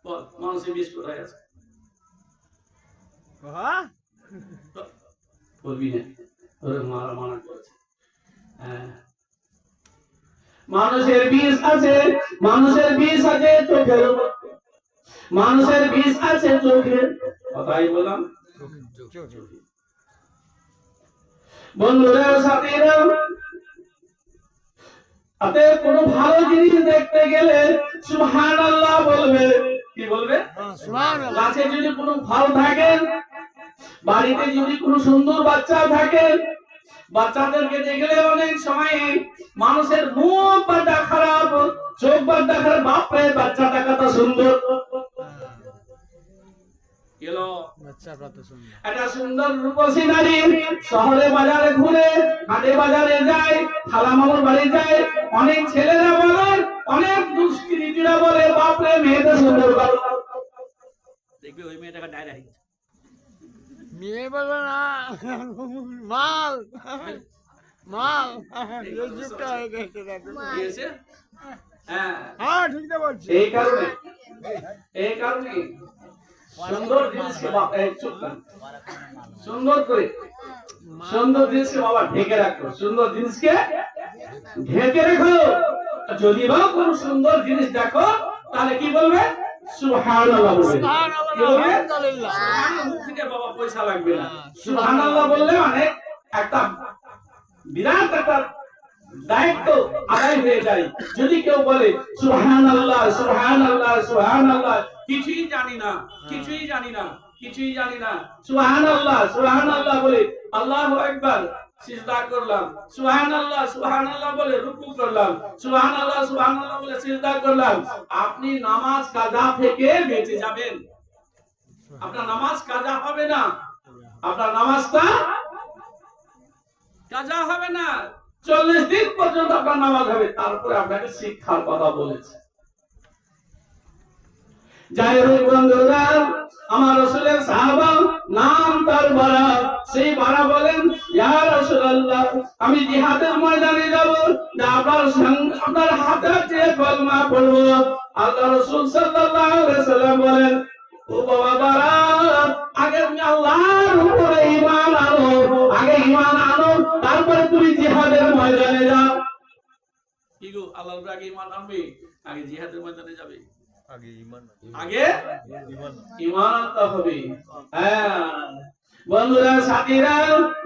বল, মানুষের বিষ কোথায় আছে? হ্যাঁ? বলবি না, ওরে মারা মানা করেছে। হ্যাঁ, মানুষের বিষ আছে, মানুষের বিষ আছে চোখের মধ্যে, মানুষের বিষ আছে চোখে। কথাই বললাম। বন্ধুরা, সাথীরা, আপনি কোন ভালো জিনিস দেখতে গেলে সুবহানাল্লাহ বলবে। কি বলবে? সুবহানাল্লাহ। গাছে যদি কোনো ফল থাকে, বাড়িতে যদি কোনো সুন্দর বাচ্চা থাকে, বাচ্চাদেরকে দেখলে অনেক সময় মানুষের মুখ বাড্ডা খারাপ, চোখ বাড্ডা খারাপ, বাপরে বাচ্চাটা কত সুন্দর। গেলো বাচ্চা কত সুন্দর। একটা সুন্দর রূপসী নারী শহরে বাজারে ঘুরে, হাটে বাজারে যায়, খালা মামুর বাড়ি যায়, অনেক ছেলেরা বলে, অনেক দুষ্কৃতীরা বলে, বাপরে মেয়েটা সুন্দর। দেখবি ওই মেয়েটাকে ডাইরেক্ট মেয়ে বলো না, মাল মাল এই যুগটা হয়ে গেছে দাদা। দিয়েছে। হ্যাঁ, হ্যাঁ, ঠিক তো বলছি। এই কারণে সুন্দর জিনিসকে চুপ কর। সুন্দর করে সুন্দর জিনিসকে বাবা ঢেকে রাখো, সুন্দর জিনিসকে ঢেকে রেখো। যদি বা কোন সুন্দর জিনিস দেখো তাহলে কি বলবে? সুবহানাল্লাহ বলবে। কি বলবে? আলহামদুলিল্লাহ। সুবহানাল্লাহ, মুখ থেকে বাবা পয়সা লাগবে না। সুবহানাল্লাহ বললে মানে একটা বিরাট একটা দায়িত্ব আদায় হয়ে যায়। যদি কেউ বলে সুবহানাল্লাহ সুবহানাল্লাহ সুবহানাল্লাহ, কিছুই জানি না, কিছুই জানি না, কিছুই জানি না, সুবহানাল্লাহ সুবহানাল্লাহ বলে আল্লাহু আকবার সিজদা করলাম, সুবহানাল্লাহ সুবহানাল্লাহ বলে রুকু করলাম, সুবহানাল্লাহ সুবহানাল্লাহ বলে সিজদা করলাম, আপনি নামাজ কাজা থেকে বেঁচে যাবেন। আপনার নামাজ কাজা হবে না, আপনার নামাজটা কাজা হবে না। 40 দিন পর্যন্ত আপনার নামাজ হবে, তারপরে আপনাকে শিক্ষার কথা বলেছে। যাই হোক বন্ধুরা, আমার রাসূলের সাহাবা নাম তার বারা, সেই বারা বলেন, ইয়া রাসূলুল্লাহ, আমি জিহাদের ময়দানে যাব, আপনার হাতে যে কলমা পড়ব। আল্লাহ রাসূল সাল্লাল্লাহু আলাইহি সাল্লাম বলেন, ও বাবা বারা, আগে তুমি আল্লাহর উপরে ঈমান আনো, আগে ঈমান আনো, তারপরে তুমি জিহাদের ময়দানে যাও। কি গো, আল্লাহর উপরে আগে ঈমান আনবে, আগে জিহাদের ময়দানে যাবে? আগে ঈমান আনতে হবে। হ্যাঁ বন্ধুরা, সাথীরা,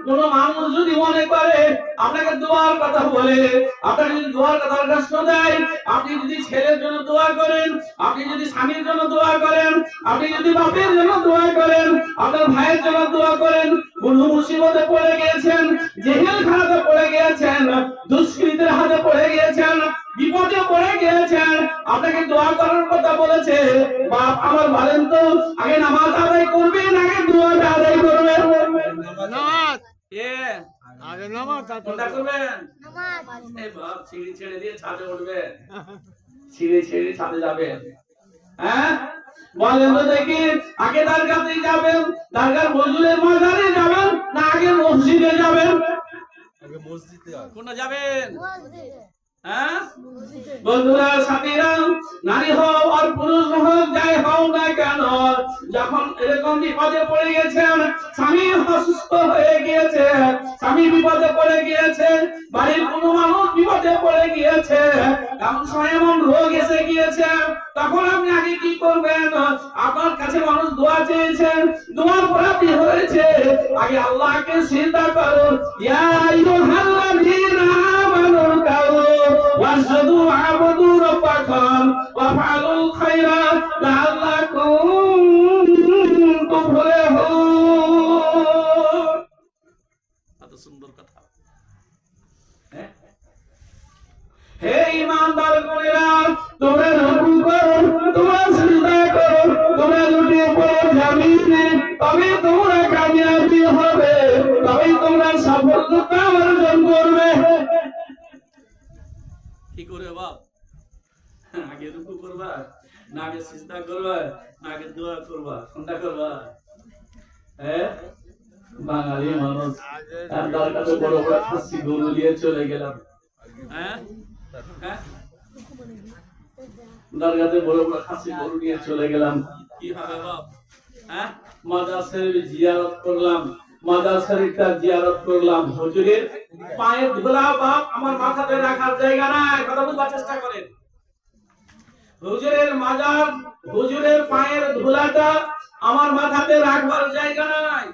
কোন মানুষ যদি মনে করে আপনাকে দোয়ার কথা বলে, আপনাকে যদি দোয়ার কথা কষ্ট দেয়, আপনি যদি ছেলের জন্য দোয়া করেন, আপনি যদি স্বামীর জন্য দোয়া করেন, আপনি যদি বাপের জন্য দোয়া করেন, আপনার ভাইয়ের জন্য দোয়া করেন, কোন মুসিবতে পড়ে গিয়েছেন, জেহেল খানাতে পড়ে গিয়েছেন, দুষ্কৃতীর হাতে পড়ে গিয়েছেন, বিপদে পড়ে গিয়েছেন, আপনাকে দোয়া করার কথা বলেছে, বাপ আমার বলেন তো, আগে নামাজ আদায় করবেন, আগে দোয়াটা আদায় করবেন? নামাজ এ আগে নামাজ, তারপর কোনটা করবেন? এই বাপ, সিঁড়ি ছেড়ে দিয়ে ছাদে উঠবেন, সিঁড়ি ছেড়ে ছাদে যাবেন। হ্যাঁ বলেন তো দেখি, আগে দরগাতে যাবেন, দরগার হুজুরের মাজারে যাবেন, না আগে মসজিদে যাবেন? আগে মসজিদে কোনটা যাবেন? হ্যাঁ বন্ধুরা, সাথীরা, নারী হও আর পুরুষ হও, যাই হও না কেন, যখন এরকম বিপদে পড়ে গেছেন, স্বামী অসুস্থ হয়ে গিয়েছে, স্বামী বিপদে পড়ে গিয়েছে, বাড়ির কোনো মানুষ বিপদে পড়ে গিয়েছে, এমন সময় এমন রোগ এসে গিয়েছে, তখন আপনি আগে কি করবেন? আপনার কাছে মানুষ দোয়া চেয়েছেন, দোয়ার প্রাপ্তি হয়েছে, আগে আল্লাহকে চিন্তা করুন। ইয়া আইয়ুহাল্লাযীনা আমানু ওয়াসজুদু আ'বুদু রাব্বাকুম ওয়াফআলুল খায়রা লাআল্লাকুম তুফলিহুন। কত সুন্দর কথা। তোমরা লুটিয়ে পড়ো জমিনে, তবে তোমরা কামিয়াবি হবে, তবেই তোমরা সফলতা অর্জন করবে। কি করে বাপ? আগে রুকু করবা, না আগে সিজদা করবা, না আগে দোয়া করবা, কোনটা করবা? হ্যাঁ, বাঙালি মানুষ তার দরকারে বড় বড় খাসি গরু নিয়ে চলে গেলাম। হ্যাঁ হ্যাঁ, দরগাতে বড় বড় খাসি গরু নিয়ে চলে গেলাম, কি হবে বাপ? হ্যাঁ, মাজার শরীফ জিয়ারত করলাম, মাজার শরীফটা জিয়ারত করলাম, হুজুরের পায়ের ধুলা বাপ আমার মাথাতে রাখার জায়গা নাই, কথা বুঝবার চেষ্টা করেন। হুজুরের মাজার, হুজুরের পায়ের ধুলাটা আমার মাথাতে রাখবার জায়গা নাই।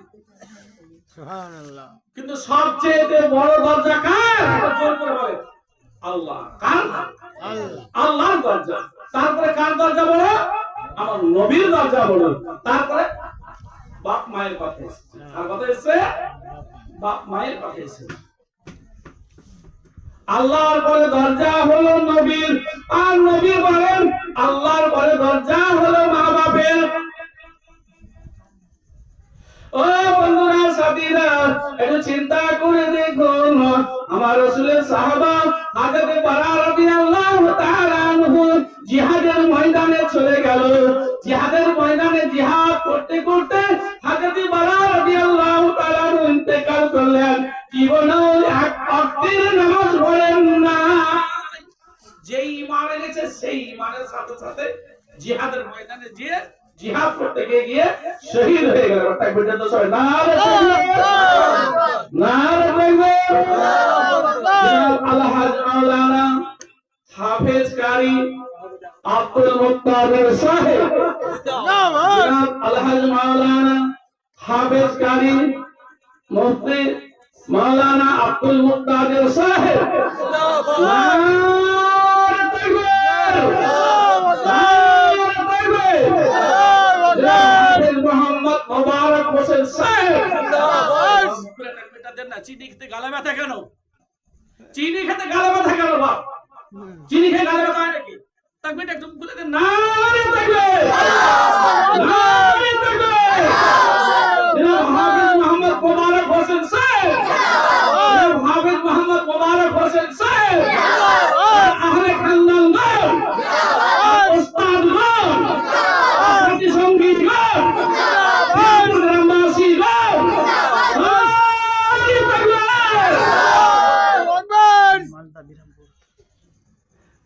সুবহানাল্লাহ। কিন্তু সবচেয়ে বড় দরজা কার? জোর করে বলেন। আল্লাহ। কার? আল্লাহ। আল্লাহর দরজা। তারপরে কার দরজা বড়? আমার নবীর দরজা বড়। তারপরে বাপ মায়ের কথা এসেছে। আর কথা এসেছে বাপ মায়ের কথা এসেছে। আল্লাহর পরে দরজা হলো নবীর, আর নবী বলেন আল্লাহর পরে দরজা হলো মা বাপের। ও বন্ধুরা, সাথীরা, একটু চিন্তা করে দেখুন, আমার রাসূলের সাহাবা হযরত বারা রাদিয়াল্লাহু তাআলা আনহু জিহাদের ময়দানে চলে গেল। জিহাদের ময়দানে জিহাদ করতে করতে হযরত বারা রাদিয়াল্লাহু তাআলা আনহু ইন্তেকাল করলেন। জীবনে এক ওয়াক্তের নামাজ পড়েন না। যেই ঈমান এনেছে সেই ঈমানের সাথে সাথে জিহাদের ময়দানে গিয়ে জিহাদ করতে গিয়ে শহীদ হয়ে গেল। তাকবীর তো সবাই নারে তাকবীর, নারে তাকবীর। আলহাজ মাওলানা হাফেজ কারি আব্দুল মুত্তাহির সাহেব, আলহাজ মাওলানা হাফেজ কারি মুফতি মাওলানা আব্দুল মুত্তাহির সাহেব, নারে তাকবীর, নারে তাকবীর। মোহাম্মদ মোবারক হোসেন সাহেব, চিনি খেতে গালে ব্যথা কেন? চিনি খেতে গালে ব্যথা কেন বাপ? চিনি খেয়ে গালে ব্যথা হয় নাকি? তাকবীরটা একটু বলে দেন। নারে তাকবীর, নারে তাকবীর। হাফেজ মোহাম্মদ মোবারক হোসেন সাহেব, হাফেজ মোহাম্মদ মোবারক হোসেন সাহেব, আহলে খানদান গণ, উস্তাদ গণ, সাথী সঙ্গী গণ, গ্রামবাসী গণ, নারে তাকবীর।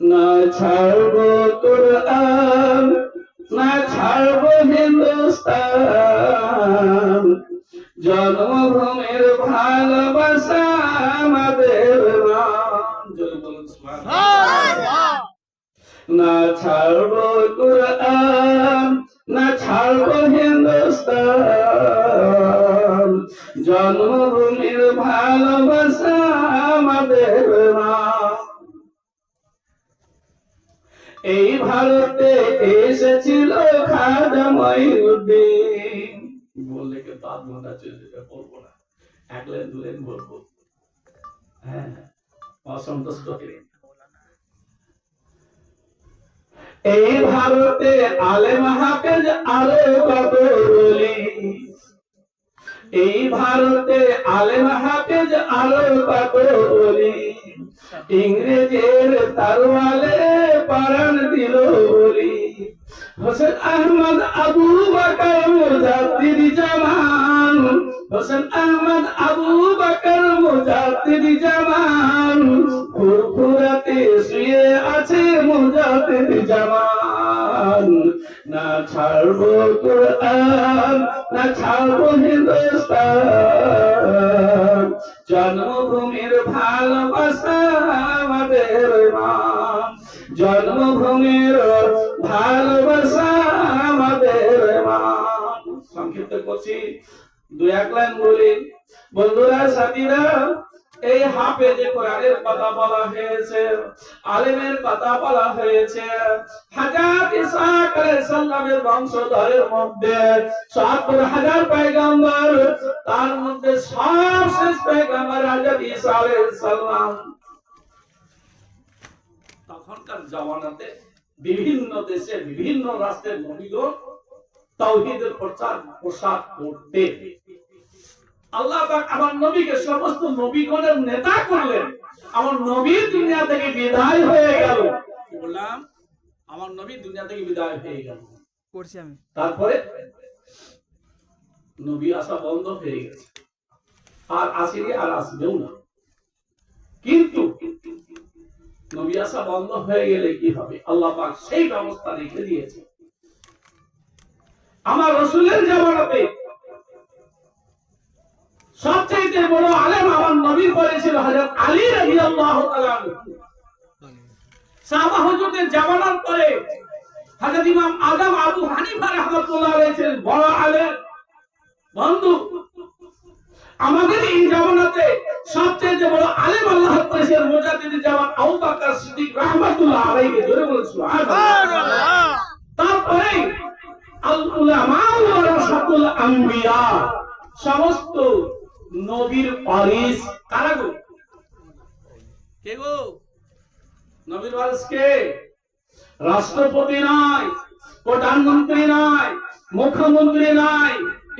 না ছাড়বো কুরআন, না ছাড়বো হিন্দুস্তান, জন্মভূমির ভালোবাসা আমাদের নাম। জোরে বলুন সুবহানাল্লাহ। না ছাড়বো কুরআন, না ছাড়বো হিন্দুস্তান, জন্মভূমির ভালোবাসা আমাদের নাম। এই ভারতে এসেছিল খাজা মঈনুদ্দিন। বললে কেউ তার মনটা চলে যেতে বলবো না, এক লাইন দু লাইন বলবো। হ্যাঁ, অসন্তুষ্ট তিনি। এই ভারতে আলেম হাফেজ আরো কত বলি, এই ভারতে আলেম হাফেজ আরো কত বলি, ইংরেজের তারওয়ালে প্রাণ দিল বলি। হোসেন আহমদ আবু বকর মুজাদ্দিদ জামান, হোসেন আহমদ আবু বকর মুজাদ্দিদ জামান, ফুরফুরাতে শুয়ে আছে মুজাদ্দিদ জামান। না ছাড়বো কুরআন, না ছাড়বো হিন্দুস্তান, জন্মভূমির ভালোবাসা আমাদের নাম, জন্মভূমির ভালোবাসা আমাদের নাম। সংক্ষিপ্ত করছি, দু এক লাইন বলি। বন্ধুরা, সাথীরা, এই হাফেজে কোরআনের কথা বলা হয়েছে, আলেমের কথা বলা হয়েছে। হযরত ঈসা আলাইহিস সালামের বংশধরের মধ্যে ৭০,০০০ পয়গম্বর, তার মধ্যে সবশেষ পয়গম্বর হযরত ঈসা আলাইহিস সালাম। তখনকার জামানাতে বিভিন্ন দেশে বিভিন্ন রাষ্ট্রের নবীগণ তাওহীদের প্রচার প্রসার করতে। আল্লাহ পাক আমার নবীকে সমস্ত নবীগণের নেতা করলেন। আমার নবী দুনিয়া থেকে বিদায় হয়ে গেল। কি বললাম? আমার নবী দুনিয়া থেকে বিদায় হয়ে গেল। করছি আমি। তারপরে নবী আসা বন্ধ হয়ে গেছে, আর আসেনি, আর আসবেও না। কিন্তু নবী আসা বন্ধ হয়ে গেলে কি হবে? আল্লাহ পাক সেই ব্যবস্থা রেখে দিয়েছে। আমার রাসূলের জামানাতে সবচেয়ে বড় আলেম আমার নবীর পরে ছিল হযরত আলী রাদিয়াল্লাহু তাআলা আনহু। সাহাবা হুজুরদের জামানার পরে হযরত ইমাম আযম আবু হানিফা রাহমাতুল্লাহ আলাইহি ছিলেন বড় আলেম। বন্ধু, আমাদের এই জামানাতে সবচেয়ে বড় আলেম আল্লাহর করেছেন মুজাদ্দিদ জামান আবু বকর সিদ্দিক রাহমাতুল্লাহ আলাইহি। জোরে বলুন সুবহানাল্লাহ। তারপরে আল উলামা ওয়ারাসাতুল আম্বিয়া, সমস্ত নবীর ওয়ারিস কারা গো? কে গো? নবীর ওয়ারিস কে? রাষ্ট্রপতি নয়, প্রধানমন্ত্রী নয়, মুখ্যমন্ত্রী নয়,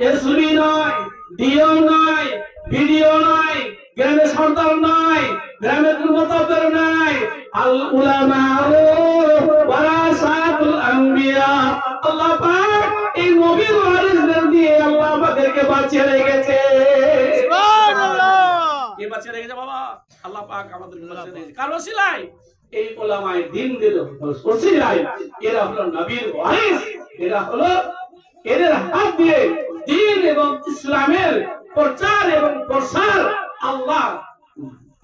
এসপি নয়, ডিও নয়, বিডিও নয়, গ্রামের সর্দার নয়, গ্রামের মুতাব্বির নয়। আল উলামা ওয়ারাসাতুল আম্বিয়া। আল্লাহ পাক এই নবীর ওয়ারিসদের দিয়ে আল্লাহ আমাদেরকে বাঁচিয়ে রেখেছে। সুবহানাল্লাহ। কে বাঁচিয়ে রেখেছে বাবা? আল্লাহ পাক আমাদেরকে বাঁচিয়ে রেখেছে। কার ওসিলায়? এই উলামায়ে দ্বীনদের ওসিলায়। এরা হলো নবীর ওয়ারিস। এরা হলো, এদের হাত দিয়ে দ্বীন এবং ইসলামের প্রচার এবং প্রসার আল্লাহ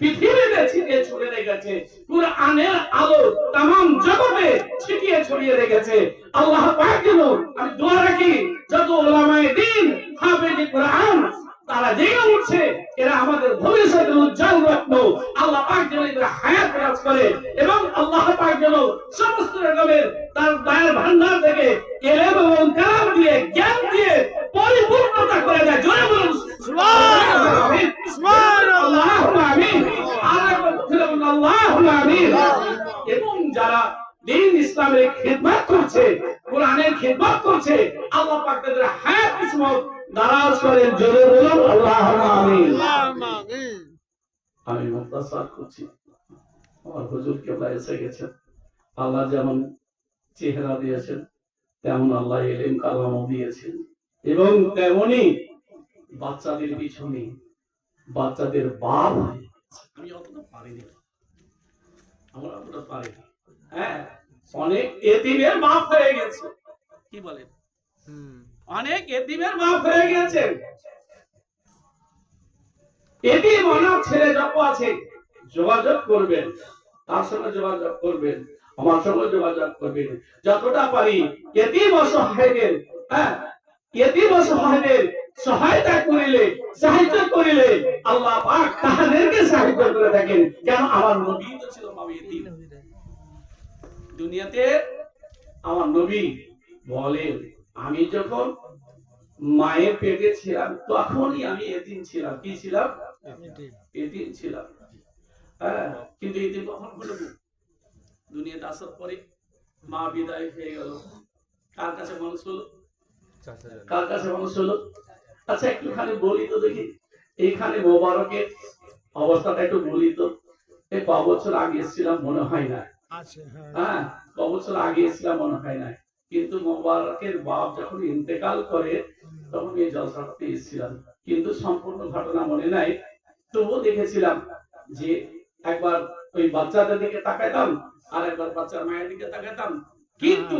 পৃথিবীতে ছিটিয়ে ছড়িয়ে রেখেছে। কুরআনের আলো तमाम জগতে ছিটিয়ে ছড়িয়ে রেখেছে। আল্লাহ পাক যেন, আমি দোয়া রাখি, যত উলামায়ে দ্বীন হাফেজে কোরআন তারা জেগে উঠছে, এরা আমাদের ভবিষ্যতের উজ্জ্বল রত্ন। আল্লাহ পাক যেন এদের হায়াত রাজ করে এবং আল্লাহ পাক যেন সমস্ত রকমের তার দয়ার ভান্ডার থেকে ইলম এবং কালাম দিয়ে, জ্ঞান দিয়ে পরিপূর্ণতা করে দেয়। জোরে বলুন সুবহানাল্লাহ। সুবহানাল্লাহ। আমিন। আল্লাহুম্মা আমিন। এবং যারা দ্বীন ইসলামের খিদমত করছে, কোরআনের খিদমত করছে, আল্লাহ পাক তাদের হায়াত কিসমত দারাজ করেন। জোরে বলুন আল্লাহুম্মা আমিন। আল্লাহুম্মা আমিন। আমি মুক্তাসার করছি, আমার হুজুর কেবলা এসে গেছেন। আল্লাহ যেমন চেহারা দিয়েছেন, তেমন আল্লাহ ইলম কালামও দিয়েছেন, এবং তেমনি বাচ্চাদের পিছনে বাচ্চাদের বাপ হয়ে গেছে। আমি অতটা পারিনি, আমরা অতটা পারিনি। হ্যাঁ, অনেক এতিমের বাপ হয়ে গেছে। কি বলেন? অনেক এতিমের বাপ হয়ে গেছে। এতিম অনাথ ছেলে যত আছে যোগাযোগ করবেন, তার সঙ্গে যোগাযোগ করবেন, আমার সঙ্গে যোগাযোগ করবেন। যতটা পারি এতিম অসহায়দের, হ্যাঁ, এতিম অসহায়দের সহায়তা করিলে, সাহায্য করিলে আল্লাহ পাক তাদেরকে সাহায্য করে থাকেন। কেন? আমার নবী তো ছিল বাবা এতিম। দুনিয়াতে আমার নবী বলেন, আমি যখন মায়ের পেটে ছিলাম তখনই আমি এতিম ছিলাম। কি ছিলাম? এতিম ছিলাম। হ্যাঁ, কিন্তু এতিম কখন হলো? দুনিয়াতে আসার পরে মা বিদায় হয়ে গেল, কার কাছে মানুষ হলো? কার কাছে মানুষ হলো? আচ্ছা, একটুখানি বলি তো দেখি, এইখানে মোবারকের অবস্থাটা একটু বলি তো। এই ক বছর আগে এসেছিলাম মনে হয় না। হ্যাঁ, ক বছর আগে এসেছিলাম মনে হয় না। কিন্তু মোবারকের বাপ যখন ইন্তেকাল করে তখন এই জলসাতে এসেছিলাম, কিন্তু সম্পূর্ণ ঘটনা মনে নাই। তবুও দেখেছিলাম যে একবার ওই বাচ্চাদের দিকে তাকাইতাম, আর একবার বাচ্চার মায়ের দিকে তাকাইতাম। কিন্তু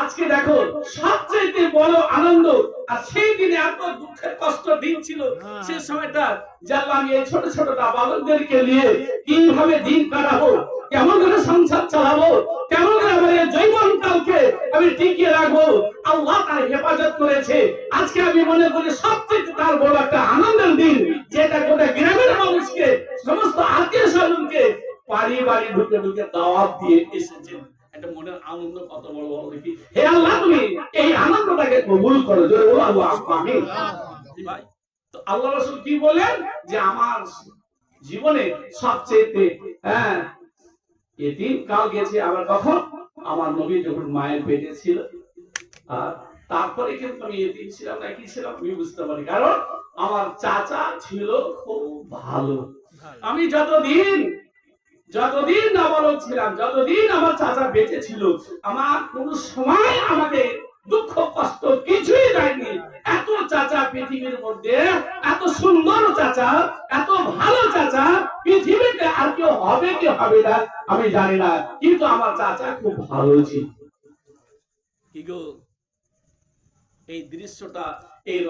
আজকে দেখো, সবচেয়ে বড় আনন্দ, আর সেই দিনে এত দুঃখের কষ্ট দিন ছিল সেই সময়টা, যারা আমি এই ছোট ছোট বালকদেরকে নিয়ে কিভাবে দিন কাটাবো, কেমন করে সংসার চালাবো, কেমন করে আমার এই জীবন কালকে আমি টিকিয়ে রাখবো, আল্লাহ তার হেফাজত করেছে। আজকে আমি মনে করি সবচেয়ে তার বড় একটা আনন্দের দিন, যেটা গোটা গ্রামের মানুষকে, সমস্ত আত্মীয় স্বজনকে বাড়ি বাড়ি ঢুকে ঢুকে দাওয়াত দিয়ে এসেছেন। একটা মনের আনন্দ কত বড় বড় দেখি। হে আল্লাহ, তুমি এই আনন্দটাকে কবুল করো। জোরে বলো আল্লাহুম্মা আমিন। ভাই, তো আল্লাহ রাসূল কি বলেন যে আমার জীবনে সবচেয়ে, হ্যাঁ, এতিম কাল গেছে। আবার কখন? আমার নবী যখন মায়ের পেটে ছিল। আর তারপরে কিন্তু আমি এতিম ছিলাম না কি ছিলাম আমি বুঝতে পারি, কারণ আমার চাচা ছিল খুব ভালো। আমি যতদিন নাবালক ছিলাম, যতদিন আমার চাচা বেঁচে ছিল, আমার কোন সময় আমাকে দুঃখ কষ্ট কিছুই দেয়নি। এত চাচা পৃথিবীর মধ্যে, এত সুন্দর চাচা, এত ভালো চাচা পৃথিবীতে আর কেউ হবে কি হবে না আমি জানি না, কিন্তু আমার চাচা খুব ভালো ছিল। কি গো, এই দৃশ্যটা এই